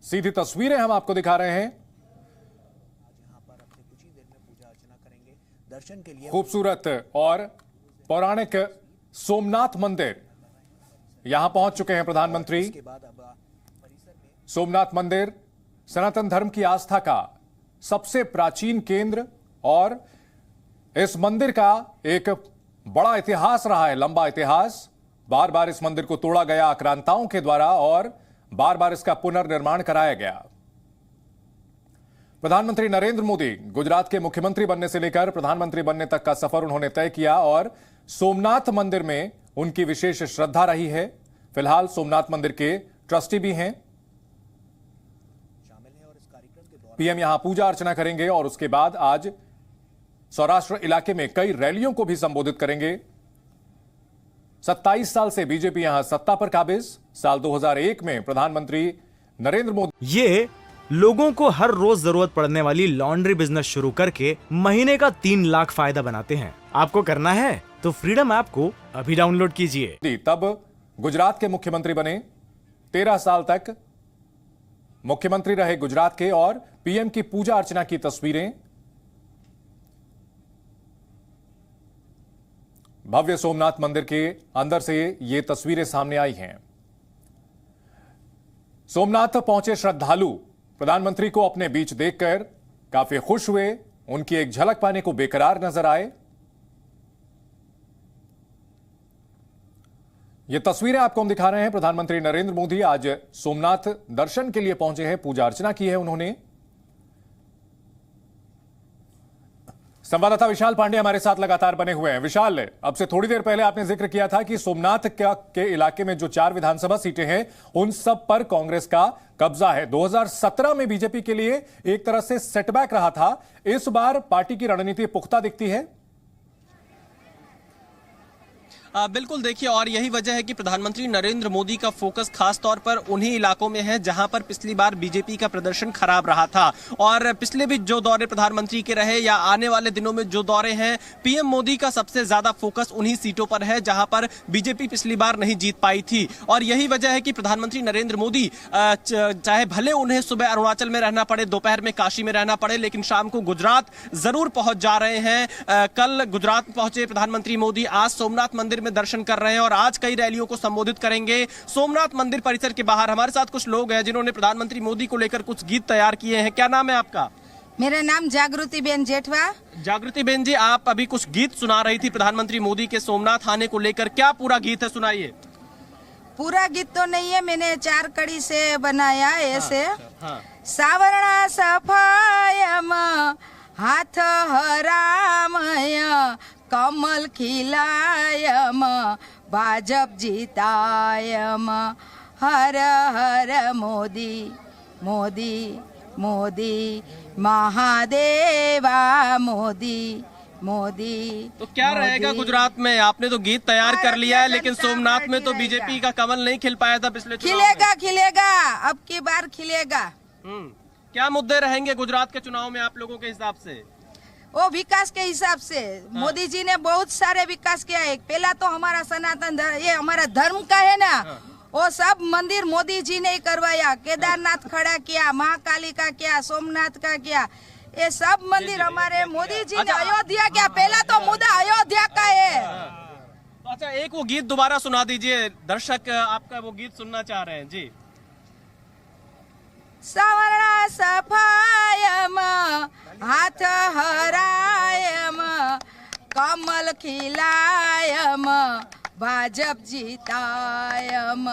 सीधी तस्वीरें हम आपको दिखा रहे हैं। दर्शन के लिए खूबसूरत और पौराणिक सोमनाथ मंदिर यहां पहुंच चुके हैं प्रधानमंत्री। सोमनाथ मंदिर सनातन धर्म की आस्था का सबसे प्राचीन केंद्र और इस मंदिर का एक बड़ा इतिहास रहा है, लंबा इतिहास। बार बार इस मंदिर को तोड़ा गया आक्रांताओं के द्वारा और बार बार इसका पुनर्निर्माण कराया गया। प्रधानमंत्री नरेंद्र मोदी गुजरात के मुख्यमंत्री बनने से लेकर प्रधानमंत्री बनने तक का सफर उन्होंने तय किया और सोमनाथ मंदिर में उनकी विशेष श्रद्धा रही है। फिलहाल सोमनाथ मंदिर के ट्रस्टी भी हैं। पीएम यहां पूजा अर्चना करेंगे और उसके बाद आज सौराष्ट्र इलाके में कई रैलियों को भी संबोधित करेंगे। 27 साल से बीजेपी यहां सत्ता पर काबिज। साल 2001 में प्रधानमंत्री नरेंद्र मोदी ये लोगों को हर रोज जरूरत पड़ने वाली लॉन्ड्री बिजनेस शुरू करके महीने का 3 लाख फायदा बनाते हैं। आपको करना है तो फ्रीडम ऐप को अभी डाउनलोड कीजिए। तब गुजरात के मुख्यमंत्री बने, 13 साल तक मुख्यमंत्री रहे गुजरात के और पीएम की पूजा अर्चना की तस्वीरें। भव्य सोमनाथ मंदिर के अंदर से ये तस्वीरें सामने आई हैं। सोमनाथ पहुंचे श्रद्धालु प्रधानमंत्री को अपने बीच देखकर काफी खुश हुए। उनकी एक झलक पाने को बेकरार नजर आए। ये तस्वीरें आपको हम दिखा रहे हैं। प्रधानमंत्री नरेंद्र मोदी आज सोमनाथ दर्शन के लिए पहुंचे हैं, पूजा अर्चना की है उन्होंने। संवाददाता विशाल पांडे हमारे साथ लगातार बने हुए हैं। विशाल, अब से थोड़ी देर पहले आपने जिक्र किया था कि सोमनाथ के इलाके में जो 4 विधानसभा सीटें हैं उन सब पर कांग्रेस का कब्जा है। 2017 में बीजेपी के लिए एक तरह से सेटबैक रहा था। इस बार पार्टी की रणनीति पुख्ता दिखती है। बिल्कुल, देखिए, और यही वजह है कि प्रधानमंत्री नरेंद्र मोदी का फोकस खास तौर पर उन्हीं इलाकों में है जहां पर पिछली बार बीजेपी का प्रदर्शन खराब रहा था। और पिछले भी जो दौरे प्रधानमंत्री के रहे या आने वाले दिनों में जो दौरे हैं, पीएम मोदी का सबसे ज्यादा फोकस उन्हीं सीटों पर है जहां पर बीजेपी पिछली बार नहीं जीत पाई थी। और यही वजह है कि प्रधानमंत्री नरेंद्र मोदी चाहे भले उन्हें सुबह अरुणाचल में रहना पड़े, दोपहर में काशी में रहना पड़े, लेकिन शाम को गुजरात जरूर पहुंच जा रहे हैं। कल गुजरात पहुंचे प्रधानमंत्री मोदी, आज सोमनाथ मंदिर में दर्शन कर रहे हैं और आज कई रैलियों को संबोधित करेंगे। सोमनाथ मंदिर परिसर के बाहर हमारे साथ कुछ लोग हैं जिन्होंने प्रधानमंत्री मोदी को लेकर कुछ गीत तैयार किए हैं। क्या नाम है आपका? मेरा नाम जागृति बेन जेठवा। जागृति बेन जी, आप अभी कुछ गीत सुना रही थी प्रधानमंत्री मोदी के सोमनाथ आने को लेकर, क्या पूरा गीत है, सुनाइए। पूरा गीत तो नहीं है, मैंने 4 कड़ी से बनाया ऐसे। हाँ। सावरणा सफायम हाथ हरामय कमल खिलायम भाजप जीतायम हर हर मोदी मोदी मोदी महादेवा मोदी मोदी। तो क्या रहेगा गुजरात में? आपने तो गीत तैयार कर लिया है, लेकिन सोमनाथ में तो बीजेपी का कमल नहीं खिल पाया था पिछले चुनाव में। खिलेगा, अब की बार खिलेगा। क्या मुद्दे रहेंगे गुजरात के चुनाव में आप लोगों के हिसाब से? वो विकास के हिसाब से मोदी जी ने बहुत सारे विकास किया है। पहला तो हमारा सनातन धर्म, ये हमारा धर्म का है ना, वो सब मंदिर मोदी जी ने ही करवाया। केदारनाथ खड़ा किया, महाकाली का किया, सोमनाथ का किया, ये सब मंदिर हमारे मोदी जी ने। अयोध्या क्या, पहला तो मुद्दा अयोध्या का है। अच्छा, एक वो गीत दोबारा सुना दीजिए, दर्शक आपका वो गीत सुनना चाह रहे हैं जी। सवर्ण सफायम हाथ हरायम कमल खिलायम भाजप जीतायम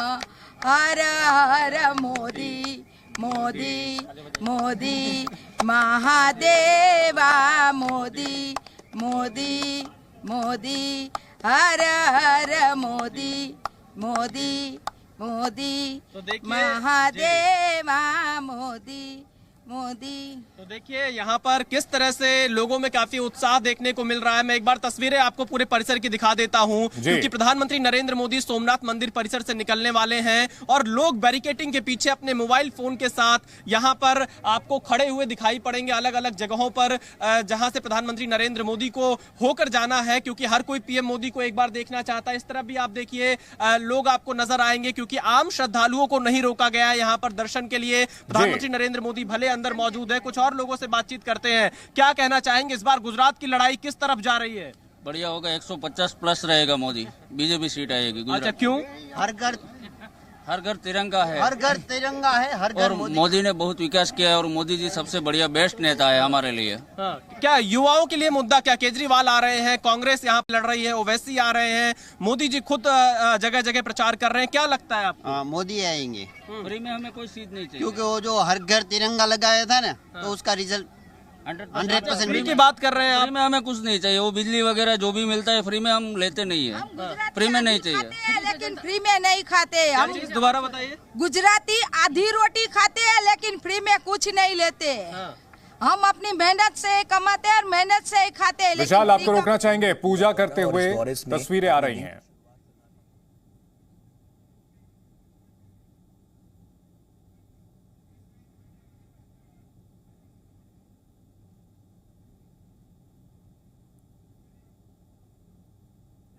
हर हर मोदी मोदी मोदी महादेवा मोदी मोदी मोदी हर हर मोदी मोदी मोदी तो देखिए महादेवा मोदी मोदी। तो देखिए यहाँ पर किस तरह से लोगों में काफी उत्साह देखने को मिल रहा है। मैं एक बार तस्वीरें आपको पूरे परिसर की दिखा देता हूँ, क्योंकि प्रधानमंत्री नरेंद्र मोदी सोमनाथ मंदिर परिसर से निकलने वाले हैं और लोग बैरिकेटिंग के पीछे अपने मोबाइल फोन के साथ यहाँ पर आपको खड़े हुए दिखाई पड़ेंगे अलग अलग जगहों पर, जहां से प्रधानमंत्री नरेंद्र मोदी को होकर जाना है, क्योंकि हर कोई पीएम मोदी को एक बार देखना चाहता है। इस तरफ भी आप देखिए लोग आपको नजर आएंगे, क्योंकि आम श्रद्धालुओं को नहीं रोका गया है यहाँ पर दर्शन के लिए। प्रधानमंत्री नरेंद्र मोदी भले अंदर मौजूद है, कुछ और लोगों से बातचीत करते हैं। क्या कहना चाहेंगे, इस बार गुजरात की लड़ाई किस तरफ जा रही है? बढ़िया होगा, 150 प्लस रहेगा मोदी, बीजेपी सीट आएगी गुजरात। अच्छा, क्यों? हर घर तिरंगा है, हर घर तिरंगा है, हर घर और मोदी ने बहुत विकास किया है और मोदी जी सबसे बढ़िया बेस्ट नेता है हमारे लिए। हाँ। क्या युवाओं के लिए मुद्दा क्या? केजरीवाल आ रहे हैं, कांग्रेस यहाँ लड़ रही है, ओवैसी आ रहे हैं, मोदी जी खुद जगह जगह प्रचार कर रहे हैं, क्या लगता है आपको? मोदी आएंगे, फ्री में हमें कोई सीट नहीं चाहिए, क्योंकि वो जो हर घर तिरंगा लगाया था ना, तो उसका रिजल्ट 100% फ्री की बात कर रहे हैं आप? फ्री में हमें कुछ नहीं चाहिए, वो बिजली वगैरह जो भी मिलता है फ्री में हम लेते नहीं है, फ्री में नहीं चाहिए। लेकिन फ्री में नहीं खाते हम। दोबारा बताइए। गुजराती आधी रोटी खाते हैं लेकिन फ्री में कुछ नहीं लेते। हम अपनी मेहनत से कमाते हैं और मेहनत से ही खाते हैं। विशाल, आपको रोकना चाहेंगे, पूजा करते हुए तस्वीरें आ रही हैं।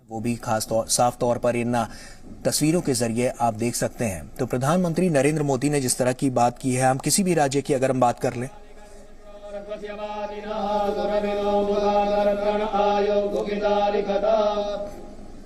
वो भी साफ तौर पर इन तस्वीरों के जरिए आप देख सकते हैं। तो प्रधानमंत्री नरेंद्र मोदी ने जिस तरह की बात की है, हम किसी भी राज्य की अगर हम बात कर लें,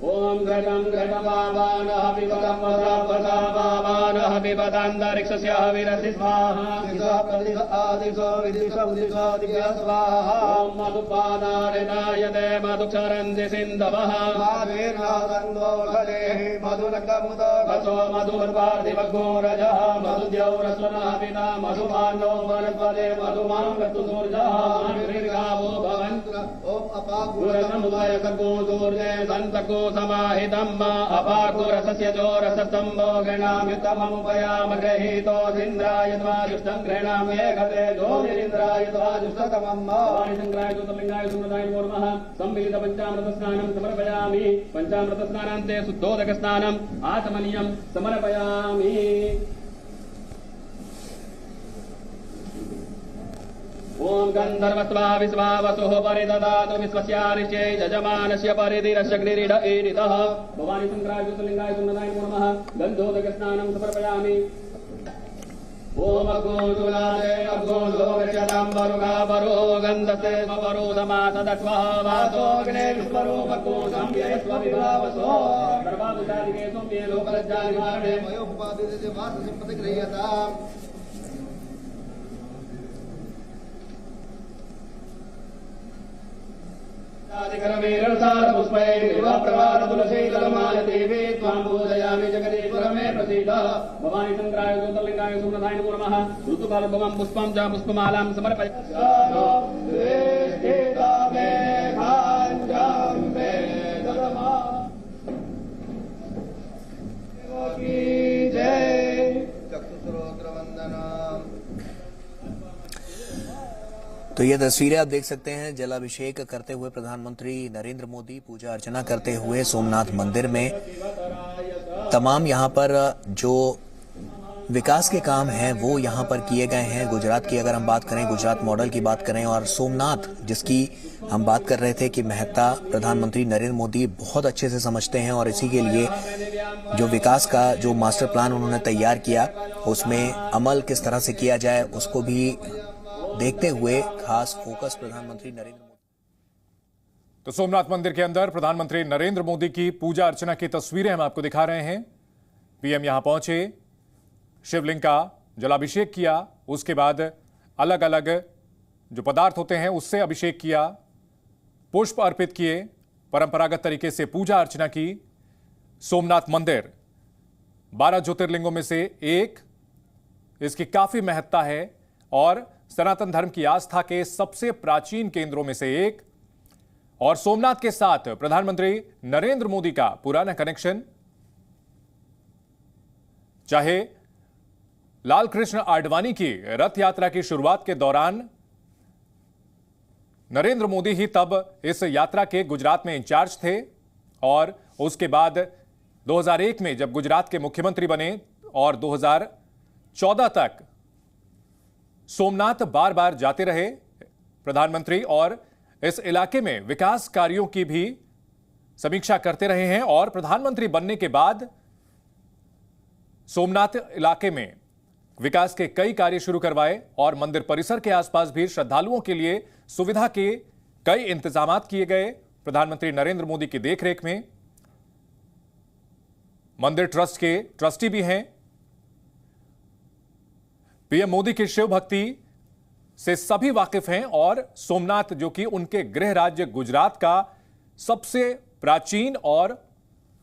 ओम घटम घटमावान हविवदम वदापदावान हविवदांतरिक्षस्य हविरसि स्वाहा दिशा प्रदिश आदिशो विदिशो उदिशो दिव्य स्वाहा ओम मधुपानारिणाय दे मधुक्षरन्ति सिन्धवः मावेनादन्दो खलेहि मधुलकमुदो गसो मधुमर्वार्धिवघोरजः मधुद्यौरस्वनः पिता मधुमानो वनस्पते मधुमां ऋतुसूर्यः मानुर्गावो भवन्तु ओम अपागुरसमुदय कर्गो दूर्जे सन्तको समाहितम् अपाकुरसस्य जोरसस्तम्भो गृणाम्युत्तममुपयाम गृहीतो इन्द्राय द्वाजुष्टम् गृह्णाम्ये गते ज्योतिरिन्द्राय द्वाजुष्टतमम् वाणिसङ्ग्राय ज्योतिर्लिङ्गाय सुमृताय नमो नमः सम्मिलित पञ्चामृतस्नानं समर्पयामि पञ्चामृतस्नानान्ते शुद्धोदकस्नानम् आचमनीयं समर्पयामि। ओम गंधर्वस्वा विश्वावसुः परिददातु विश्वस्यारिषे यजमानस्य परिधिरशग्निरीड ईरितः भवानी संग्राय ज्योतिर्लिङ्गाय सुमृताय नमो नमः गन्धोदकस्नानं समर्पयामि। ओम अग्गोजुलादे अग्गोजोगचदाम्बरुगाबरो गन्धसे स्वरो समासदत्वः वासोऽग्ने विश्वरो भगो संव्ययस्व विभावसो सर्वाभूतादिके सौम्ये लोकलज्जानिवारणे मयोपादिते वाससिम्पतिगृह्यताम्। पूजयामि जगदीश्वर मे प्रसीद भवानी शंकराय ज्योतिर्लिङ्गाय सुमृताय नमो नमः ऋतुकालभवं पुष्पं च पुष्पमालां तो ये तस्वीरें आप देख सकते हैं, जलाभिषेक करते हुए प्रधानमंत्री नरेंद्र मोदी पूजा अर्चना करते हुए सोमनाथ मंदिर में। तमाम यहाँ पर जो विकास के काम हैं वो यहाँ पर किए गए हैं। गुजरात की अगर हम बात करें, गुजरात मॉडल की बात करें, और सोमनाथ जिसकी हम बात कर रहे थे कि महत्ता प्रधानमंत्री नरेंद्र मोदी बहुत अच्छे से समझते हैं, और इसी के लिए जो विकास का जो मास्टर प्लान उन्होंने तैयार किया उसमें अमल किस तरह से किया जाए उसको भी देखते हुए खास फोकस प्रधानमंत्री नरेंद्र मोदी। तो सोमनाथ मंदिर के अंदर प्रधानमंत्री नरेंद्र मोदी की पूजा अर्चना की तस्वीरें हम आपको दिखा रहे हैं। पीएम यहां पहुंचे, शिवलिंग का जलाभिषेक किया, उसके बाद अलग अलग जो पदार्थ होते हैं उससे अभिषेक किया, पुष्प अर्पित किए, परंपरागत तरीके से पूजा अर्चना की। सोमनाथ मंदिर 12 ज्योतिर्लिंगों में से एक, इसकी काफी महत्ता है और सनातन धर्म की आस्था के सबसे प्राचीन केंद्रों में से एक, और सोमनाथ के साथ प्रधानमंत्री नरेंद्र मोदी का पुराना कनेक्शन, चाहे लालकृष्ण आडवाणी की रथ यात्रा की शुरुआत के दौरान नरेंद्र मोदी ही तब इस यात्रा के गुजरात में इंचार्ज थे और उसके बाद 2001 में जब गुजरात के मुख्यमंत्री बने और 2014 तक सोमनाथ बार बार जाते रहे प्रधानमंत्री और इस इलाके में विकास कार्यों की भी समीक्षा करते रहे हैं और प्रधानमंत्री बनने के बाद सोमनाथ इलाके में विकास के कई कार्य शुरू करवाए और मंदिर परिसर के आसपास भी श्रद्धालुओं के लिए सुविधा के कई इंतजाम किए गए। प्रधानमंत्री नरेंद्र मोदी की देखरेख में मंदिर ट्रस्ट के ट्रस्टी भी हैं। पीएम मोदी की शिव भक्ति से सभी वाकिफ हैं और सोमनाथ जो कि उनके गृह राज्य गुजरात का सबसे प्राचीन और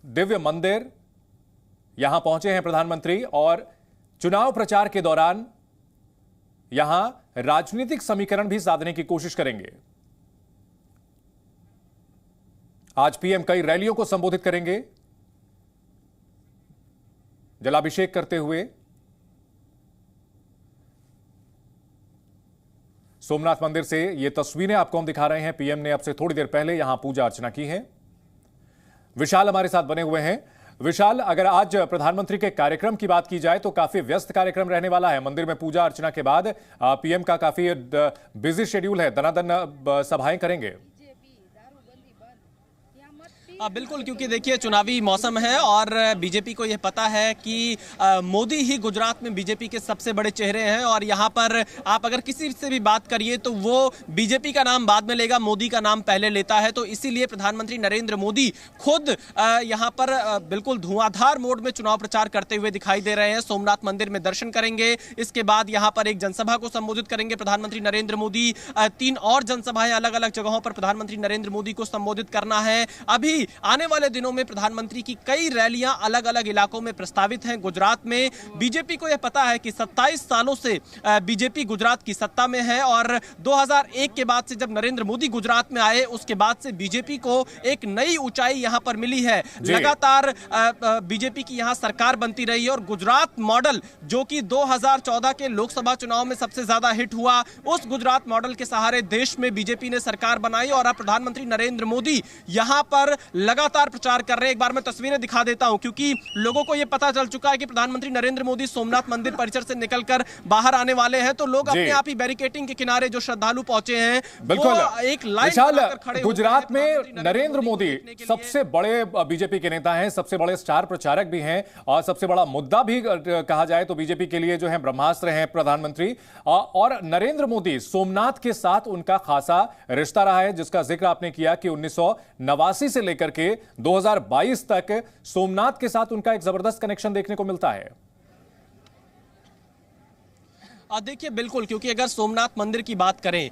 दिव्य मंदिर, यहां पहुंचे हैं प्रधानमंत्री और चुनाव प्रचार के दौरान यहां राजनीतिक समीकरण भी साधने की कोशिश करेंगे। आज पीएम कई रैलियों को संबोधित करेंगे जलाभिषेक करते हुए। सोमनाथ मंदिर से ये तस्वीरें आपको हम दिखा रहे हैं। पीएम ने अब से थोड़ी देर पहले यहां पूजा अर्चना की है। विशाल हमारे साथ बने हुए हैं। विशाल, अगर आज प्रधानमंत्री के कार्यक्रम की बात की जाए तो काफी व्यस्त कार्यक्रम रहने वाला है। मंदिर में पूजा अर्चना के बाद पीएम का काफी बिजी शेड्यूल है, दनादन सभाएं करेंगे। बिल्कुल, क्योंकि देखिए चुनावी मौसम है और बीजेपी को यह पता है कि मोदी ही गुजरात में बीजेपी के सबसे बड़े चेहरे हैं और यहां पर आप अगर किसी से भी बात करिए तो वो बीजेपी का नाम बाद में लेगा, मोदी का नाम पहले लेता है। तो इसीलिए प्रधानमंत्री नरेंद्र मोदी खुद यहां पर बिल्कुल धुआंधार मोड में चुनाव प्रचार करते हुए दिखाई दे रहे हैं। सोमनाथ मंदिर में दर्शन करेंगे, इसके बाद यहां पर एक जनसभा को संबोधित करेंगे प्रधानमंत्री नरेंद्र मोदी। 3 और जनसभाएं अलग अलग जगहों पर प्रधानमंत्री नरेंद्र मोदी को संबोधित करना है। अभी आने वाले दिनों में प्रधानमंत्री की कई रैलियां अलग अलग इलाकों में प्रस्तावित हैं गुजरात में। बीजेपी को यह पता है कि 27 सालों से बीजेपी गुजरात की सत्ता में है और 2001 के बाद से जब नरेंद्र मोदी गुजरात में आए उसके बाद से बीजेपी को एक नई ऊंचाई यहां पर मिली है। लगातार बीजेपी की यहां सरकार बनती रही है और गुजरात मॉडल जो कि 2014 के लोकसभा चुनाव में सबसे ज्यादा हिट हुआ, उस गुजरात मॉडल के सहारे देश में बीजेपी ने सरकार बनाई और अब प्रधानमंत्री नरेंद्र मोदी यहां पर लगातार प्रचार कर रहे हैं। एक बार मैं तस्वीरें दिखा देता हूं क्योंकि लोगों को यह पता चल चुका है कि प्रधानमंत्री नरेंद्र मोदी सोमनाथ मंदिर परिसर से निकलकर बाहर आने वाले हैं, तो लोग अपने आप ही बैरिकेडिंग के किनारे जो श्रद्धालु पहुंचे हैं बिल्कुल एक लाइन गुजरात में नरेंद्र मोदी सबसे बड़े बीजेपी के नेता हैं, सबसे बड़े स्टार प्रचारक भी हैं और सबसे बड़ा मुद्दा भी कहा जाए तो बीजेपी के लिए जो है ब्रह्मास्त्र हैं प्रधानमंत्री। और नरेंद्र मोदी सोमनाथ के साथ उनका खासा रिश्ता रहा है, जिसका जिक्र आपने किया कि 1989 से लेकर के 2022 तक सोमनाथ के साथ उनका एक जबरदस्त कनेक्शन देखने को मिलता है। देखिए बिल्कुल, क्योंकि अगर सोमनाथ मंदिर की बात करें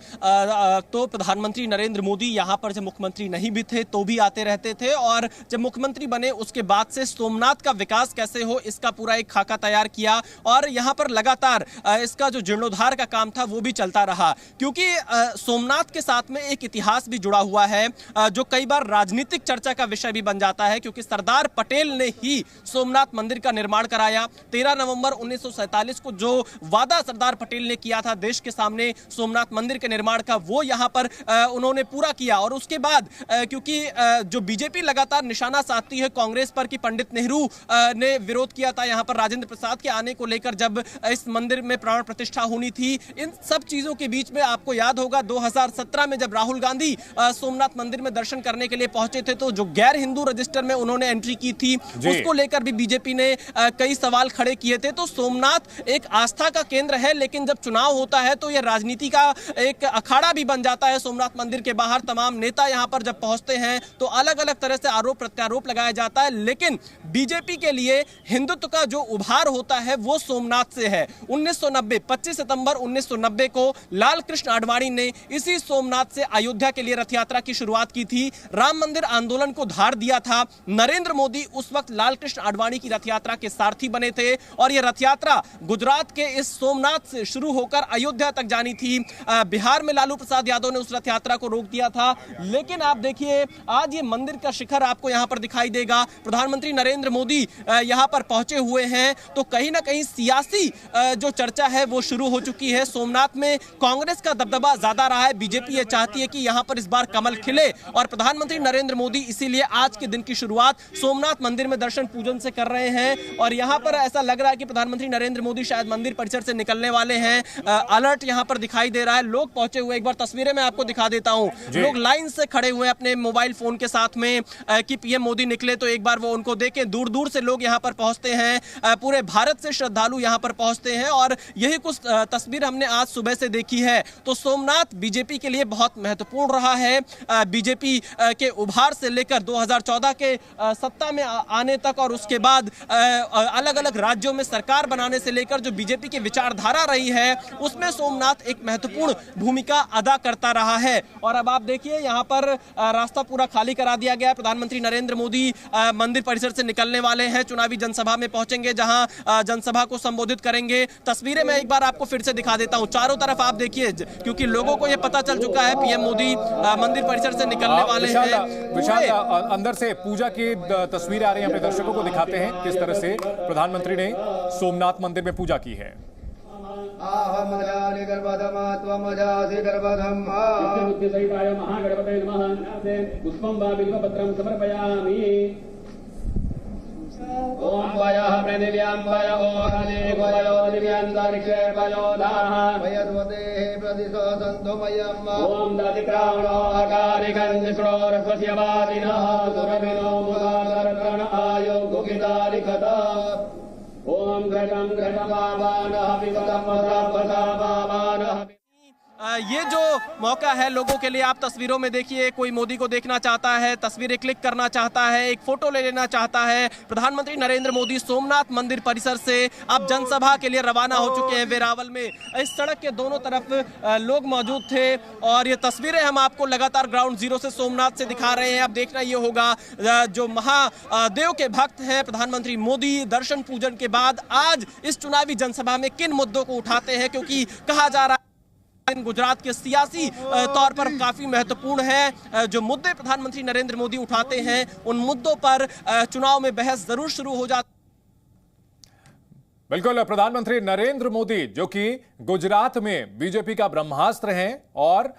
तो प्रधानमंत्री नरेंद्र मोदी यहां पर जब मुख्यमंत्री नहीं भी थे तो भी आते रहते थे और जब मुख्यमंत्री बने उसके बाद से सोमनाथ का विकास कैसे हो इसका पूरा एक खाका तैयार किया और यहां पर लगातार इसका जो जीर्णोद्धार का काम था वो भी चलता रहा। क्योंकि सोमनाथ के साथ में एक इतिहास भी जुड़ा हुआ है जो कई बार राजनीतिक चर्चा का विषय भी बन जाता है, क्योंकि सरदार पटेल ने ही सोमनाथ मंदिर का निर्माण कराया। 13 नवंबर 1947 को जो वादा सरदार पटेल ने किया था देश के सामने सोमनाथ मंदिर के निर्माण का, वो यहां पर उन्होंने पूरा किया। और उसके बाद क्योंकि जो बीजेपी लगातार निशाना साधती है कांग्रेस पर कि पंडित नेहरू ने विरोध किया था यहां पर राजेंद्र प्रसाद के आने को लेकर जब इस मंदिर में प्राण प्रतिष्ठा होनी थी, इन सब चीजों के बीच में आपको याद होगा 2017 में जब राहुल गांधी सोमनाथ मंदिर में दर्शन करने के लिए पहुंचे थे तो जो गैर हिंदू रजिस्टर में उन्होंने एंट्री की थी उसको लेकर भी बीजेपी ने कई सवाल खड़े किए थे। तो सोमनाथ एक आस्था का केंद्र है, लेकिन जब चुनाव होता है तो यह राजनीति का एक अखाड़ा भी बन जाता है। सोमनाथ मंदिर के बाहर तमाम नेता यहां पर जब पहुंचते हैं तो अलग अलग तरह से आरोप प्रत्यारोप लगाया जाता है, लेकिन बीजेपी के लिए हिंदुत्व का जो उभार होता है वो सोमनाथ से है। 1990 25 सितंबर 1990 को लालकृष्ण आडवाणी ने इसी सोमनाथ से अयोध्या के लिए रथ यात्रा की शुरुआत की थी। राम मंदिर आंदोलन को धार दिया था। नरेंद्र मोदी उस वक्त लालकृष्ण आडवाणी की रथ यात्रा के सारथी बने थे और यह रथ यात्रा गुजरात के इस सोमनाथ सोमनाथ से शुरू होकर अयोध्या तक जानी थी। बिहार में लालू प्रसाद यादव ने उस रथ यात्रा को रोक दिया था, लेकिन आप देखिए आज ये मंदिर का शिखर आपको यहाँ पर दिखाई देगा। प्रधानमंत्री नरेंद्र मोदी यहाँ पर पहुंचे हुए हैं, तो कहीं ना कहीं सियासी जो चर्चा है वो शुरू हो चुकी है। सोमनाथ में कांग्रेस का दबदबा ज्यादा रहा है। बीजेपी ये चाहती है कि यहाँ पर इस बार कमल खिले और प्रधानमंत्री नरेंद्र मोदी इसीलिए आज के दिन की शुरुआत सोमनाथ मंदिर में दर्शन पूजन से कर रहे हैं। और यहाँ पर ऐसा लग रहा है कि प्रधानमंत्री नरेंद्र मोदी शायद मंदिर परिसर से निकलने वाले हैं। अलर्ट यहाँ पर दिखाई दे रहा है, लोग पहुंचे हुए। एक बार तस्वीरें मैं आपको दिखा देता हूँ, लोग लाइन से खड़े हुए अपने मोबाइल फोन के साथ में कि पीएम मोदी निकले तो एक बार वो उनको देखें। दूर दूर से लोग यहाँ पर पहुंचते हैं, पूरे भारत से श्रद्धालु यहाँ पर पहुंचते हैं और यही कुछ तस्वीर हमने आज सुबह से देखी है। तो सोमनाथ बीजेपी के लिए बहुत महत्वपूर्ण रहा है। बीजेपी के उभार से लेकर 2014 के सत्ता में आने तक और उसके बाद अलग अलग राज्यों में सरकार बनाने से लेकर जो बीजेपी की विचारधारा रही है उसमें सोमनाथ एक महत्वपूर्ण भूमिका अदा करता रहा है। और अब आप देखिए यहाँ पर रास्ता पूरा खाली करा दिया गया है। प्रधानमंत्री नरेंद्र मोदी मंदिर परिसर से निकलने वाले हैं, चुनावी जनसभा में पहुंचेंगे जहां जनसभा को संबोधित करेंगे। तस्वीरें मैं एक बार आपको फिर से दिखा देता हूं, चारों तरफ आप देखिए, क्योंकि लोगों को यह पता चल चुका है पीएम मोदी मंदिर परिसर से निकलने वाले हैं। विशाल अंदर से पूजा की तस्वीरें आ रही हैं, अपने दर्शकों को दिखाते हैं किस तरह से प्रधानमंत्री ने सोमनाथ मंदिर में पूजा की है। पुष्पं वा बिल्वपत्रं समर्पयामि। ओम वायः प्रणिव्यां वायो हने वायो दिव्यांतरिक्षे वायोधाः वयद्वदेः प्रतिशो सन्तुमयम्। ओम दातिक्रावणो अकारिकं निष्क्रोरस्वस्य वादिनः सुरभिनो मुदाकरण आयो गुकितालिकत। ओम घृतं घृतमावानः पिबतं सर्वसावानः। ये जो मौका है लोगों के लिए, आप तस्वीरों में देखिए, कोई मोदी को देखना चाहता है, तस्वीरें क्लिक करना चाहता है, एक फोटो ले लेना चाहता है। प्रधानमंत्री नरेंद्र मोदी सोमनाथ मंदिर परिसर से अब जनसभा के लिए रवाना हो चुके हैं वेरावल में। इस सड़क के दोनों तरफ लोग मौजूद थे और ये तस्वीरें हम आपको लगातार ग्राउंड जीरो से सोमनाथ से दिखा रहे हैं। अब देखना ये होगा जो महादेव के भक्त हैं प्रधानमंत्री मोदी दर्शन पूजन के बाद आज इस चुनावी जनसभा में किन मुद्दों को उठाते हैं, क्योंकि कहा जा रहा है गुजरात के सियासी तौर पर काफी महत्वपूर्ण है। जो मुद्दे प्रधानमंत्री नरेंद्र मोदी उठाते हैं उन मुद्दों पर चुनाव में बहस जरूर शुरू हो जाती। बिल्कुल, प्रधानमंत्री नरेंद्र मोदी जो कि गुजरात में बीजेपी का ब्रह्मास्त्र हैं और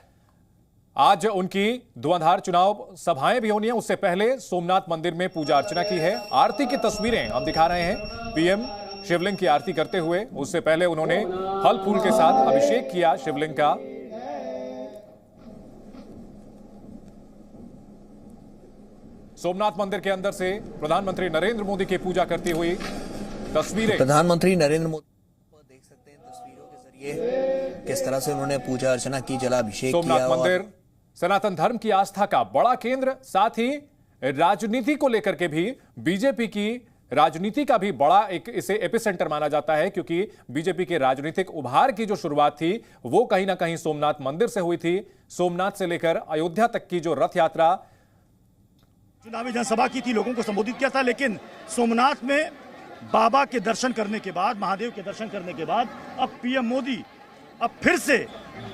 आज उनकी धुआंधार चुनाव सभाएं भी होनी है, उससे पहले सोमनाथ मंदिर में पूजा अर्चना की है। आरती की तस्वीरें हम दिखा रहे हैं, पीएम शिवलिंग की आरती करते हुए। उससे पहले उन्होंने फल फूल के साथ अभिषेक किया शिवलिंग का। सोमनाथ मंदिर के अंदर से प्रधानमंत्री नरेंद्र मोदी की पूजा करती हुई तस्वीरें प्रधानमंत्री नरेंद्र मोदी देख सकते हैं तस्वीरों के जरिए किस तरह से उन्होंने पूजा अर्चना की, जलाभिषेक किया। सोमनाथ मंदिर सनातन धर्म की आस्था का बड़ा केंद्र, साथ ही राजनीति को लेकर के भी बीजेपी की राजनीति का भी बड़ा एक इसे एपिसेंटर माना जाता है, क्योंकि बीजेपी के राजनीतिक उभार की जो शुरुआत थी वो कहीं ना कहीं सोमनाथ मंदिर से हुई थी। सोमनाथ से लेकर अयोध्या तक की जो रथ यात्रा चुनावी जनसभा की थी, लोगों को संबोधित किया था, लेकिन सोमनाथ में बाबा के दर्शन करने के बाद, महादेव के दर्शन करने के बाद अब पीएम मोदी अब फिर से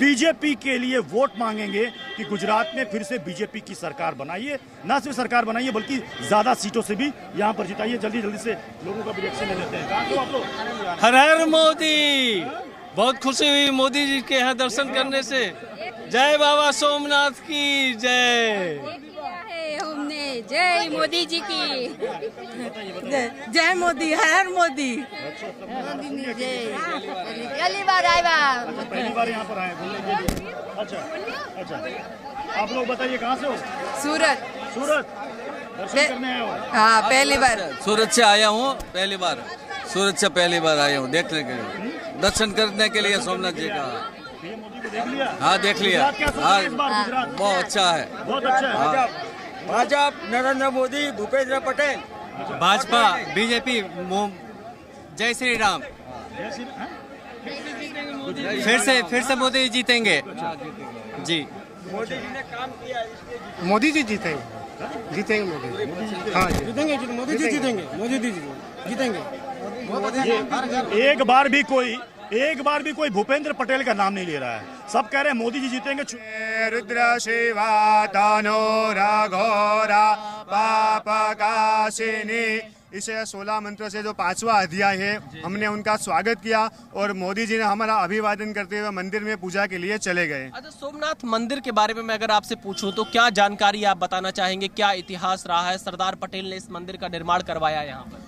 बीजेपी के लिए वोट मांगेंगे कि गुजरात में फिर से बीजेपी की सरकार बनाइए। ना सिर्फ सरकार बनाइए बल्कि ज्यादा सीटों से भी यहां पर जिताइए। जल्दी जल्दी से लोगों का भी रिएक्शन ले लेते हैं। कहां हो आप लोग? हर हर मोदी। बहुत खुशी हुई मोदी जी के यहाँ दर्शन करने से। जय बाबा सोमनाथ की जय। हमने जय मोदी जी की जय मोदी, हर मोदी। पहली बार आया, पहली बार यहाँ पर आए घूमने के लिए। अच्छा अच्छा, आप लोग बताइए कहाँ से हो? सूरत। सूरत दर्शन करने आए हो? हाँ, पहली बार सूरत से आया हूँ, पहली बार सूरत से पहली बार आया हूँ देखने के लिए, दर्शन करने के लिए सोमनाथ जी का। पीएम मोदी को देख लिया? हाँ देख लिया। हाँ, इस बार गुजरात बहुत अच्छा है, बहुत अच्छा है। भाजपा नरेंद्र मोदी, भूपेंद्र पटेल। भाजपा बीजेपी जय श्री राम। फिर से मोदी जीतेंगे जी। मोदी जी ने काम किया, मोदी जी जीतेंगे मोदी। हाँ मोदी जी जीतेंगे, मोदी जी जीतेंगे। एक बार भी कोई एक बार भी कोई भूपेंद्र पटेल का नाम नहीं ले रहा है। सब कह रहे हैं मोदी जी जीतेंगे। रुद्र शिवा दानो राघोरा पापकाशिनी, इस 16 मंत्र से जो 5वां अध्याय है, हमने उनका स्वागत किया और मोदी जी ने हमारा अभिवादन करते हुए मंदिर में पूजा के लिए चले गए। अच्छा, सोमनाथ मंदिर के बारे में मैं अगर आपसे पूछूं तो क्या जानकारी आप बताना चाहेंगे, क्या इतिहास रहा है? सरदार पटेल ने इस मंदिर का निर्माण करवाया यहाँ पर।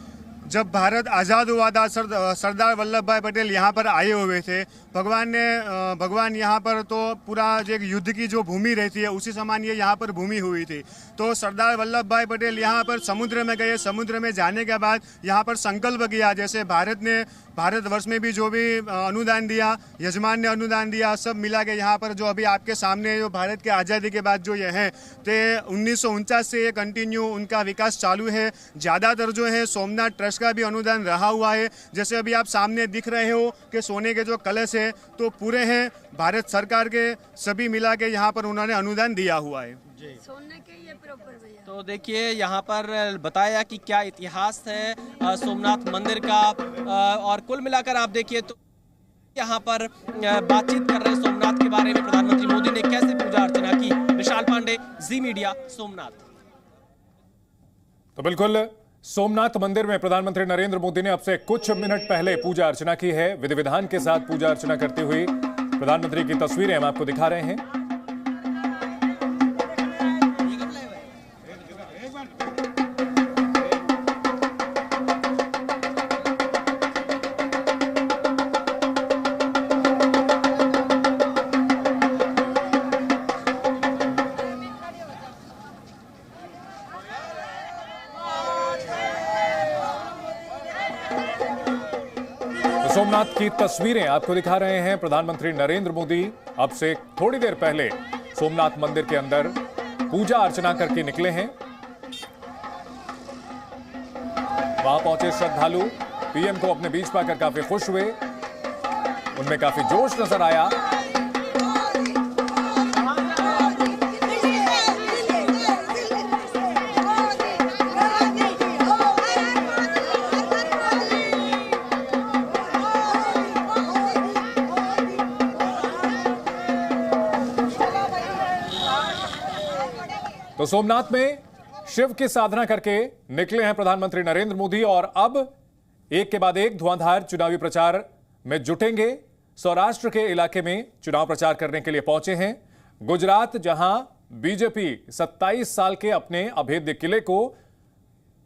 जब भारत आज़ाद हुआ था, सरदार वल्लभ भाई पटेल यहाँ पर आए हुए थे। भगवान यहाँ पर तो पूरा एक युद्ध की जो भूमि रहती है उसी समान ये यहाँ पर भूमि हुई थी। तो सरदार वल्लभ भाई पटेल यहाँ पर समुद्र में गए। समुद्र में जाने के बाद यहाँ पर संकल्प किया, जैसे भारतवर्ष में भी जो भी अनुदान दिया, यजमान ने अनुदान दिया, सब मिला के यहाँ पर जो अभी आपके सामने जो भारत के आज़ादी के बाद जो ये है, तो 1949 से ये कंटिन्यू उनका विकास चालू है। ज़्यादातर जो है सोमनाथ ट्रस्ट का भी अनुदान रहा हुआ है। जैसे अभी आप सामने दिख रहे हो कि सोने के जो कलश है तो पूरे हैं भारत सरकार के, सभी मिला के यहाँ पर उन्होंने अनुदान दिया हुआ है। तो देखिए यहाँ पर बताया कि क्या इतिहास है सोमनाथ मंदिर का, और कुल मिलाकर आप देखिए तो यहाँ पर बातचीत कर रहे हैं सोमनाथ के बारे में, प्रधानमंत्री मोदी ने कैसे पूजा अर्चना की। विशाल पांडे, जी मीडिया, सोमनाथ। तो बिल्कुल सोमनाथ मंदिर में प्रधानमंत्री नरेंद्र मोदी ने अब से कुछ मिनट पहले पूजा अर्चना की है। विधि विधान के साथ पूजा अर्चना करते हुए प्रधानमंत्री की तस्वीरें हम आपको दिखा रहे हैं। सोमनाथ की तस्वीरें आपको दिखा रहे हैं। प्रधानमंत्री नरेंद्र मोदी अब से थोड़ी देर पहले सोमनाथ मंदिर के अंदर पूजा अर्चना करके निकले हैं। वहां पहुंचे श्रद्धालु पीएम को अपने बीच पाकर काफी खुश हुए, उनमें काफी जोश नजर आया। तो सोमनाथ में शिव की साधना करके निकले हैं प्रधानमंत्री नरेंद्र मोदी और अब एक के बाद एक धुआंधार चुनावी प्रचार में जुटेंगे। सौराष्ट्र के इलाके में चुनाव प्रचार करने के लिए पहुंचे हैं। गुजरात, जहां बीजेपी 27 साल के अपने अभेद्य किले को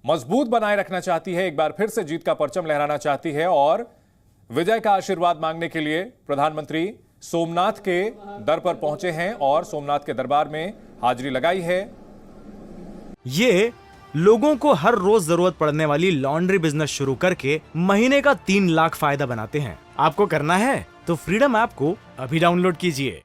मजबूत बनाए रखना चाहती है, एक बार फिर से जीत का परचम लहराना चाहती है और विजय का आशीर्वाद मांगने के लिए प्रधानमंत्री सोमनाथ के दर पर पहुंचे हैं और सोमनाथ के दरबार में हाजिरी लगाई है। ये लोगों को हर रोज जरूरत पड़ने वाली लॉन्ड्री बिजनेस शुरू करके महीने का 3 लाख फायदा बनाते हैं। आपको करना है तो फ्रीडम ऐप को अभी डाउनलोड कीजिए।